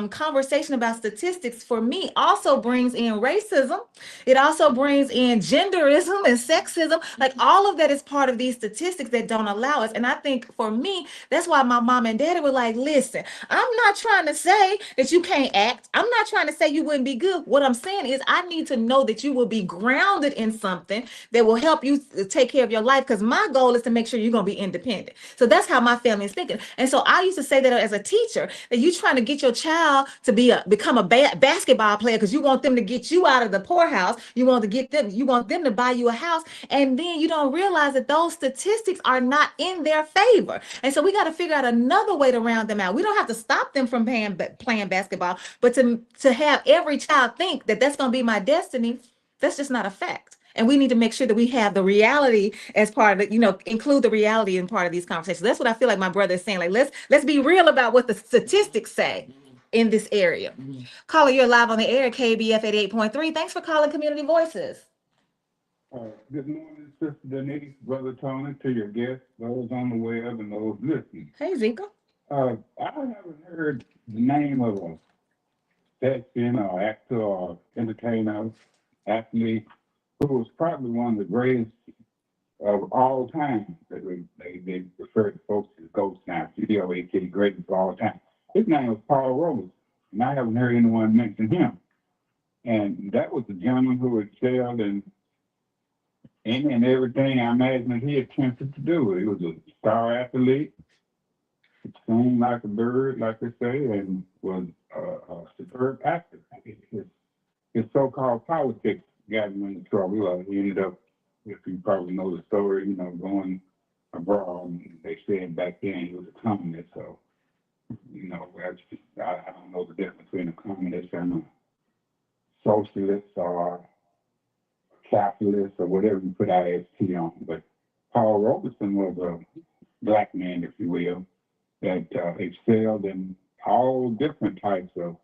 conversation about statistics for me also brings in racism. It also brings in genderism and sexism. Like all of that is part of these statistics that don't allow us. And I think for me, that's why my mom and daddy were like, listen, I'm not trying to say that you can't act. I'm not trying to say you wouldn't be good. What I'm saying is I need to know that you will be grounded in something that will help you take care of your life, because my goal is to make sure you're going to be independent. So that's how my family is thinking. And so I used to say that as a teacher, that you're trying to get your child to become a basketball player because you want them to get you out of the poorhouse. You want them to buy you a house. And then you don't realize that those statistics are not in their favor. And so we got to figure out another way to round them out. We don't have to stop them from playing basketball, but to have every child think that that's going to be my destiny, that's just not a fact. And we need to make sure that we have the reality as part of it, include the reality in part of these conversations. That's what I feel like my brother is saying. Like, let's be real about what the statistics say in this area. Caller, you're live on the air, KBF 88.3. Thanks for calling Community Voices. Good morning, Sister Denise, Brother Toney, to your guests, those on the web and those listening. Hey, Zika. I haven't heard the name of a section or actor or entertainer, athlete, who was probably one of the greatest of all time. They refer to folks as ghosts now, GOAT, greatest of all time. His name was Paul Robeson, and I haven't heard anyone mention him. And that was the gentleman who excelled in and everything I imagine that he attempted to do. He was a star athlete, sang like a bird, like they say, and was a superb actor. His so-called politics got him into trouble. He ended up, if you probably know the story, going abroad. And they said back then he was a communist. So, I don't know the difference between a communist and a socialist or capitalist or whatever you put IST on. But Paul Robeson was a black man, if you will, that excelled in all different types of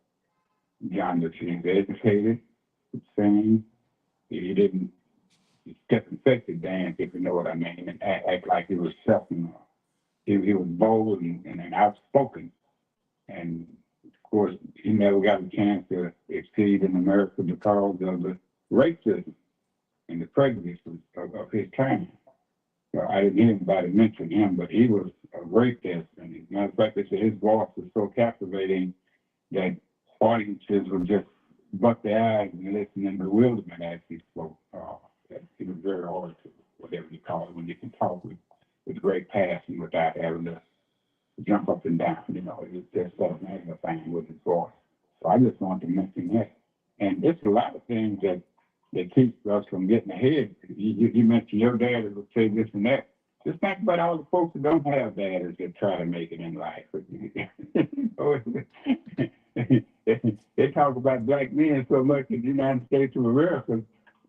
genres. He was educated, sang. He didn't step infected dance, if you know what I mean, and act like he was something. He was bold and outspoken. And of course, he never got a chance to exceed in America because of the racism and the prejudices of his time. So I didn't hear anybody mention him, but he was a great guest. And as a matter of fact, they said his voice was so captivating that audiences would just buck their eyes and listen in bewilderment as he spoke. He was very auditive, whatever you call it, when you can talk with great passion without having to jump up and down. It was just so magnifying with his voice. So I just wanted to mention that. And it's a lot of things that keep us from getting ahead. You mentioned your dad will say this and that. Just think about all the folks that don't have daddies that try to make it in life. They talk about black men so much in the United States of America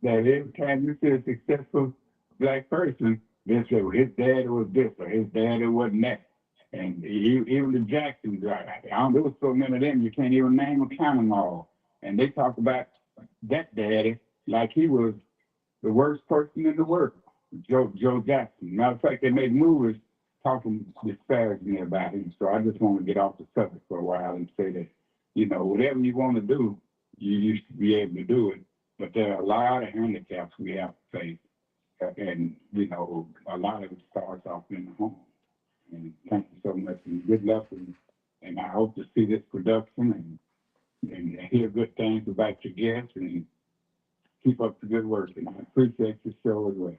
that every time you see a successful black person, they say, well, his daddy was this or his daddy wasn't that. And even the Jacksons, there was so many of them, you can't even name or count them all. And they talk about that daddy like he was the worst person in the world, Joe Jackson. Matter of fact, they made movies talking disparagingly about him. So I just want to get off the subject for a while and say that, whatever you want to do, you should be able to do it. But there are a lot of handicaps we have to face. And, a lot of it starts off in the home. And thank you so much, and good luck. And I hope to see this production and hear good things about your guests, and keep up the good work. And I appreciate your show as well.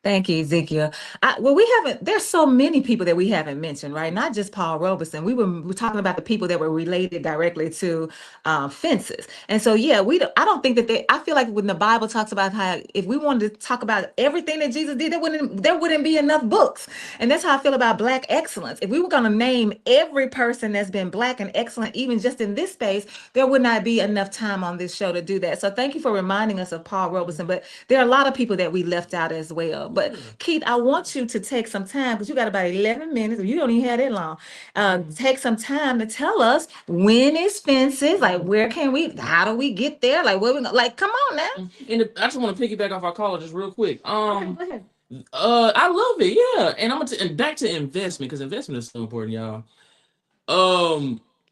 Thank you, Ezekiel. There's so many people that we haven't mentioned, right? Not just Paul Robeson. We're talking about the people that were related directly to fences. And so, I don't think that I feel like when the Bible talks about how, if we wanted to talk about everything that Jesus did, there wouldn't be enough books. And that's how I feel about Black excellence. If we were going to name every person that's been Black and excellent, even just in this space, there would not be enough time on this show to do that. So thank you for reminding us of Paul Robeson. But there are a lot of people that we left out as well. But Keith, I want you to take some time, because you got about 11 minutes, you don't even have that long. Take some time to tell us, when is fences? Like, how do we get there? Like, come on now. And I just want to piggyback off our caller just real quick. Okay, go ahead. I love it, yeah. And back to investment, because investment is so important, y'all.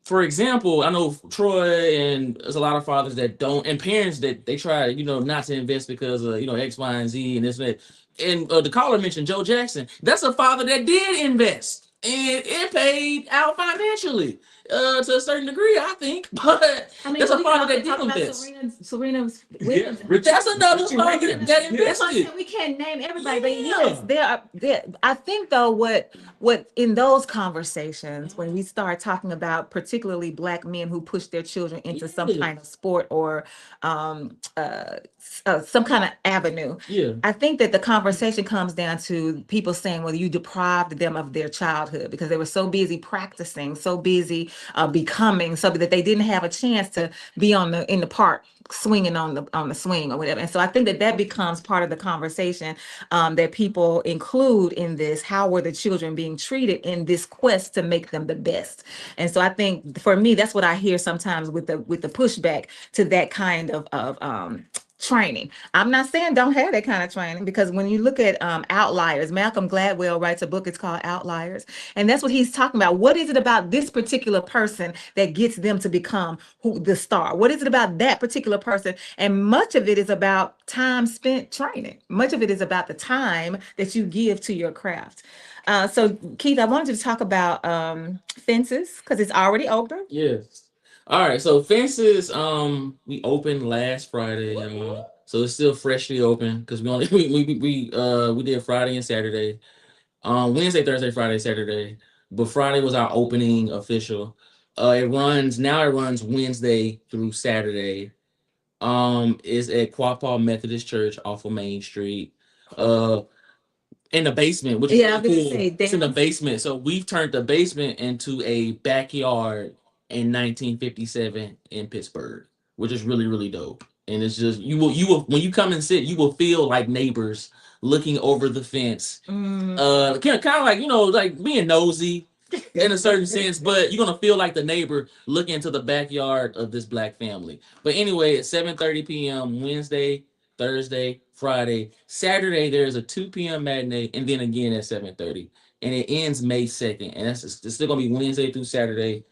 For example, I know Troy, and there's a lot of fathers that don't, and parents that they try, not to invest because of, X, Y, and Z, and this and that. And the caller mentioned Joe Jackson. That's a father that did invest, and it paid out financially to a certain degree, I think. But that's a father that did invest. Serena's That's another father that invested. We can't name everybody, but yes, there. I think though, what in those conversations, when we start talking about particularly Black men who push their children into some kind of sport or some kind of avenue, I think that the conversation comes down to people saying, well, you deprived them of their childhood because they were so busy practicing, so busy becoming, so that they didn't have a chance to be in the park swinging on the swing or whatever. And so I think that becomes part of the conversation that people include in this. How were the children being treated in this quest to make them the best? And so I think for me, that's what I hear sometimes with the pushback to that kind of training. I'm not saying don't have that kind of training, because when you look at outliers, Malcolm Gladwell writes a book, it's called Outliers. And that's what he's talking about. What is it about this particular person that gets them to become the star? What is it about that particular person? And much of it is about time spent training. Much of it is about the time that you give to your craft. So Keith, I wanted you to talk about fences, because it's already open. Yes. All right, so fences, we opened last Friday, so it's still freshly open because we only we did Friday and Saturday, Wednesday, Thursday, Friday, Saturday, but Friday was our opening official. It runs Wednesday through Saturday. Is at Quapaw Methodist Church off of Main Street. In the basement, which is Yeah, I really was cool. gonna say, It's in the damn. basement. So we've turned the basement into a backyard in 1957 in Pittsburgh, which is really, really dope. And it's just you will when you come and sit, you will feel like neighbors looking over the fence. Kind of like, like being nosy in a certain sense, but you're gonna feel like the neighbor looking into the backyard of this Black family. But anyway, at 7:30 p.m. Wednesday, Thursday, Friday, Saturday, there's a 2 p.m. matinee, and then again at 7:30, and it ends May 2nd, and it's still gonna be Wednesday through Saturday,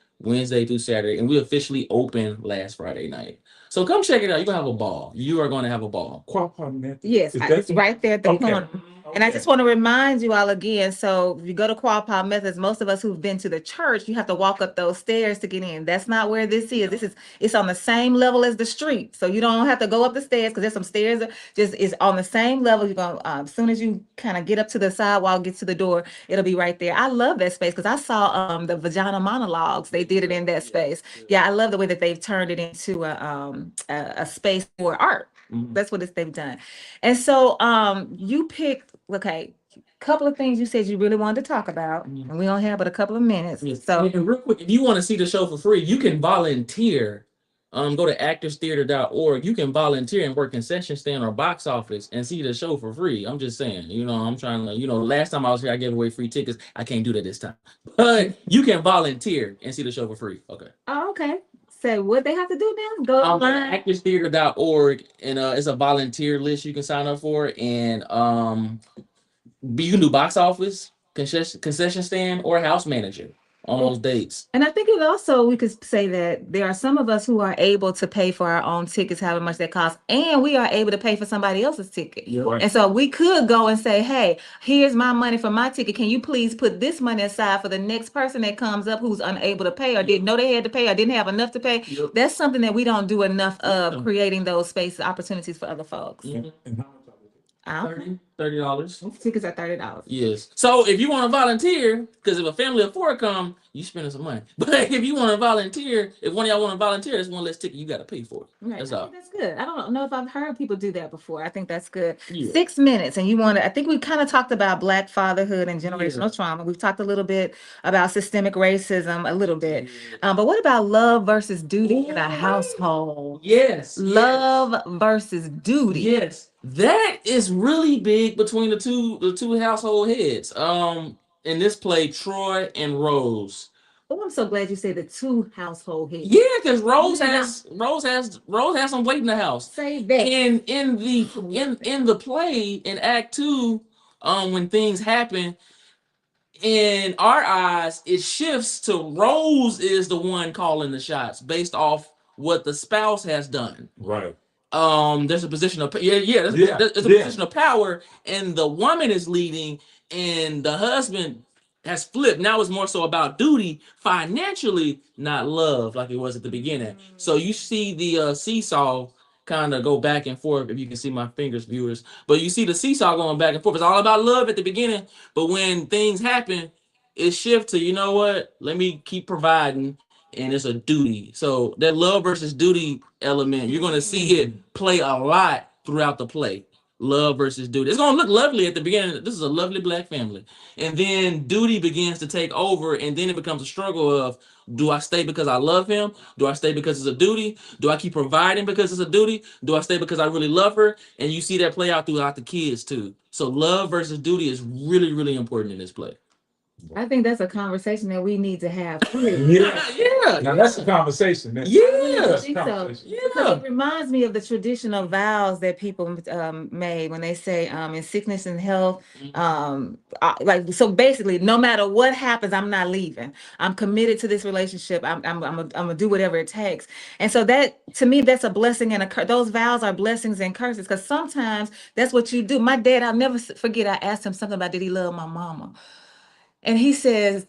and we officially opened last Friday night. So come check it out. You're gonna have a ball. You are gonna have a ball. Quapaw Method. Yes, it's right there at the Okay. corner. And I just want to remind you all again, so if you go to Quapaw Methods, most of us who've been to the church, you have to walk up those stairs to get in. That's not where this is. It's on the same level as the street. So you don't have to go up the stairs, because there's some stairs just is on the same level. You're going as soon as you kind of get up to the sidewalk, get to the door, it'll be right there. I love that space because I saw the vagina monologues. They did it in that space. Yeah, I love the way that they've turned it into a space for art. That's what they've done. And so you picked, okay, couple of things you said you really wanted to talk about, and we only have but a couple of minutes. Yes. So And real quick, if you want to see the show for free, you can volunteer. Go to actorstheater.org. You can volunteer and work concession stand or box office and see the show for free. I'm just saying, I'm trying to, last time I was here, I gave away free tickets. I can't do that this time. But you can volunteer and see the show for free. Okay. Oh, okay. So what they have to do now? Go online. Actorstheater.org, and it's a volunteer list you can sign up for, and you can do box office, concession stand, or house manager on those dates. And I think it also, we could say that there are some of us who are able to pay for our own tickets, however much that costs, and we are able to pay for somebody else's ticket. Yep. Right. And so we could go and say, hey, here's my money for my ticket. Can you please put this money aside for the next person that comes up who's unable to pay, or didn't know they had to pay, or didn't have enough to pay? Yep. That's something that we don't do enough of, Yeah. creating those spaces, opportunities for other folks. Mhm. And how much are they? $30. Tickets are $30. Yes. So if you want to volunteer, because if a family of 4 come, you spending some money. But if you want to volunteer, if one of y'all want to volunteer, that's one less ticket you got to pay for. Right. That's I all. think that's good. I don't know if I've heard people do that before. I think that's good. Yeah. 6 minutes, and you want to, I think we kind of talked about Black fatherhood and generational trauma. We've talked a little bit about systemic racism, a little bit. But what about love versus duty in a household? Yes. Love versus duty. Yes. That is really big between the two household heads. In this play, Troy and Rose. Oh, I'm so glad you said the two household heads. Yeah, because Rose Yeah. has some weight in the house. Say that. And in the play in Act 2, when things happen, in our eyes, it shifts to Rose is the one calling the shots based off what the spouse has done. Right. There's a position of there's a position of power, and the woman is leading, and the husband has flipped. Now it's more so about duty financially, not love like it was at the beginning. So you see the seesaw kind of go back and forth, if you can see my fingers, viewers. But you see the seesaw going back and forth. It's all about love at the beginning, but when things happen, it shifts to, you know what, let me keep providing, and it's a duty. So that love versus duty element, you're going to see it play a lot throughout the play. love versus duty. It's gonna look lovely at the beginning. This is a lovely black family, and then duty begins to take over, and then it becomes a struggle of, do I stay because I love him? Do I stay because it's a duty? Do I keep providing because it's a duty? Do I stay because I really love her? And you see that play out throughout the kids too. So love versus duty is really, really important in this play. I think that's a conversation that we need to have. Yeah. Now that's the conversation. Yeah. That's I think so. conversation. Because it reminds me of the traditional vows that people made when they say in sickness and health, like, so basically, no matter what happens, I'm not leaving. I'm committed to this relationship. I'm gonna do whatever it takes. And so that, to me, that's a blessing and a curse. Those vows are blessings and curses, because sometimes that's what you do. My dad, I'll never forget, I asked him something about, did he love my mama? And he said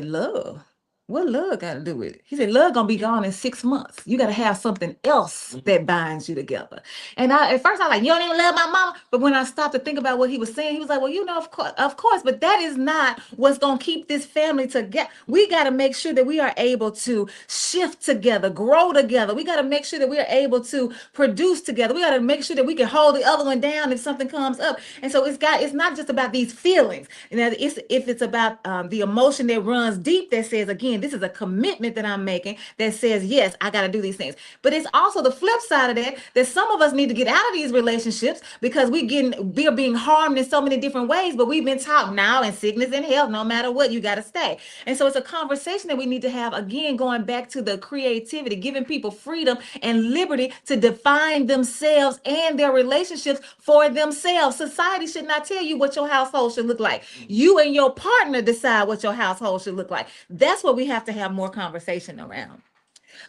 love. What love got to do with it? He said, love gonna be gone in 6 months. You gotta have something else that binds you together. And at first I was like, you don't even love my mama. But when I stopped to think about what he was saying, he was like, well, you know, of course, but that is not what's gonna keep this family together. We gotta make sure that we are able to shift together, grow together. We gotta make sure that we are able to produce together. We gotta make sure that we can hold the other one down if something comes up. And so it's not just about these feelings. And it's about the emotion that runs deep that says, again, this is a commitment that I'm making that says, yes, I got to do these things. But it's also the flip side of that some of us need to get out of these relationships because we're being harmed in so many different ways, but we've been taught now in sickness and health, no matter what, you got to stay. And so it's a conversation that we need to have, again, going back to the creativity, giving people freedom and liberty to define themselves and their relationships for themselves. Society should not tell you what your household should look like. You and your partner decide what your household should look like. That's what we have to have more conversation around.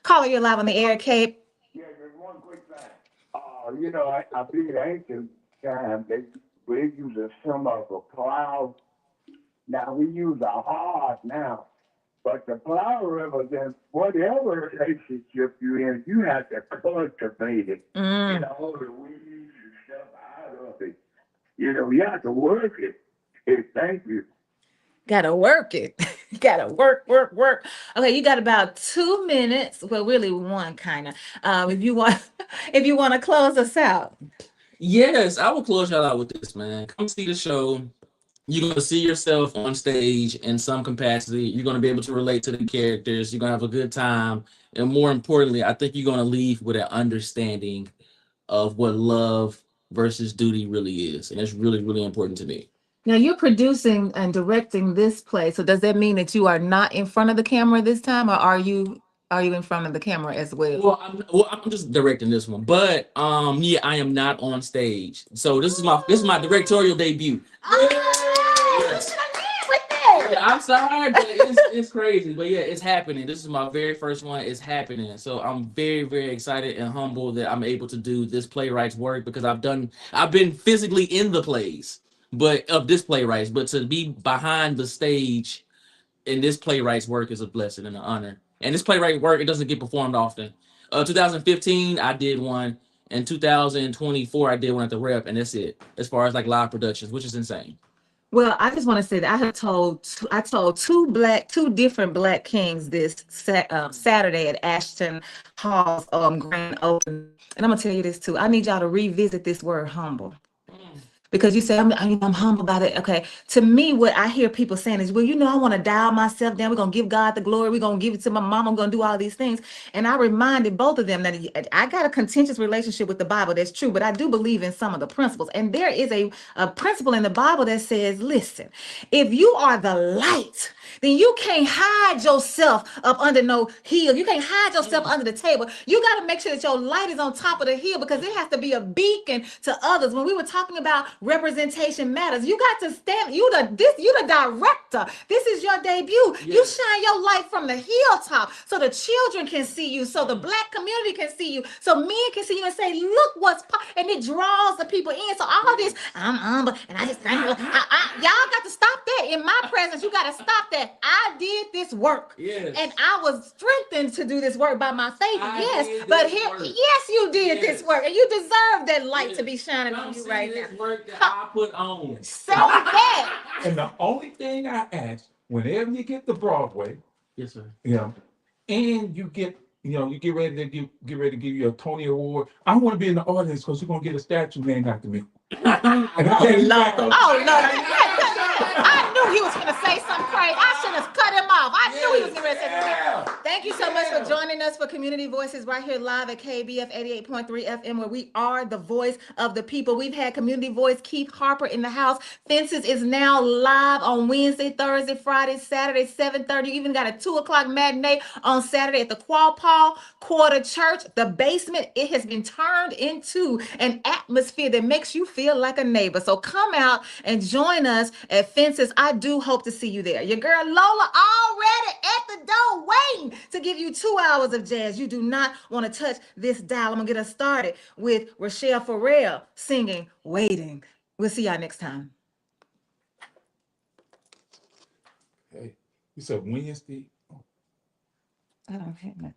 Caller, you're live on the air, Kate. Yeah, there's one quick thing. You know, I think ancient time we use a symbol of a plow. Now we use a hard now, but the plow represents whatever relationship you're in. You have to cultivate it. You know, the weeds and stuff out of it. You know, you have to work it. Hey, thank you. Gotta work it. Gotta work. Okay, you got about 2 minutes. Well, really one kind of. If you want to close us out. Yes, I will close y'all out with this, man. Come see the show. You're going to see yourself on stage in some capacity. You're going to be able to relate to the characters. You're going to have a good time. And more importantly, I think you're going to leave with an understanding of what love versus duty really is. And it's really, really important to me. Now you're producing and directing this play. So does that mean that you are not in front of the camera this time, or are you in front of the camera as well? Well, I'm just directing this one. But yeah, I am not on stage. So this is my directorial debut. Yes. Yeah, I'm sorry, but it's crazy. But yeah, it's happening. This is my very first one. It's happening. So I'm very, very excited and humble that I'm able to do this playwright's work, because I've been physically in the plays, but of this playwrights, but to be behind the stage in this playwright's work is a blessing and an honor. And this playwright work, it doesn't get performed often. 2015, I did one. In 2024, I did one at the Rep, and that's it. As far as like live productions, which is insane. Well, I just want to say that I told two different Black kings this Saturday at Ashton Hall's grand opening, and I'm gonna tell you this too. I need y'all to revisit this word humble. Because you say, I'm humble about it. Okay. To me, what I hear people saying is, well, you know, I want to dial myself down. We're going to give God the glory. We're going to give it to my mom. I'm going to do all these things. And I reminded both of them that I got a contentious relationship with the Bible. That's true. But I do believe in some of the principles. And there is a principle in the Bible that says, listen, if you are the light, then you can't hide yourself up under no hill. You can't hide yourself under the table. You got to make sure that your light is on top of the hill, because it has to be a beacon to others. When we were talking about representation matters, you got to stand. You the director. This is your debut. Yes. You shine your light from the hilltop so the children can see you, so the Black community can see you, so men can see you and say, look what's and it draws the people in. So all this, I'm humble and I just y'all got to stop that in my presence. You got to stop that. I did this work. Yes. And I was strengthened to do this work by my faith. Yes, but yes, you did this work, and you deserve that light to be shining on you right now. Work that I put on. Say that. And the only thing I ask, whenever you get to Broadway, yes, sir, you know, and you get You know, you get ready to give you a Toney Award. I want to be in the audience because you're gonna get a statue named after me. Oh, Lord. Oh, Lord. I knew he was going to say something crazy. I should have cut him off. I knew he was going to say something. Thank you so much for joining us for Community Voices right here live at KABF 88.3 FM, where we are the voice of the people. We've had Community Voice Keith Harper in the house. Fences is now live on Wednesday, Thursday, Friday, Saturday, 7:30. You even got a 2 o'clock matinee on Saturday at the Quapaw Quarter Church. The basement, it has been turned into an atmosphere that makes you feel like a neighbor. So come out and join us at Fences. I do hope to see you there. Your girl Lola already at the door waiting to give you 2 hours of jazz. You do not want to touch this dial. I'm going to get us started with Rochelle Farrell singing Waiting. We'll see y'all next time. Hey, you said Wednesday. I don't have that.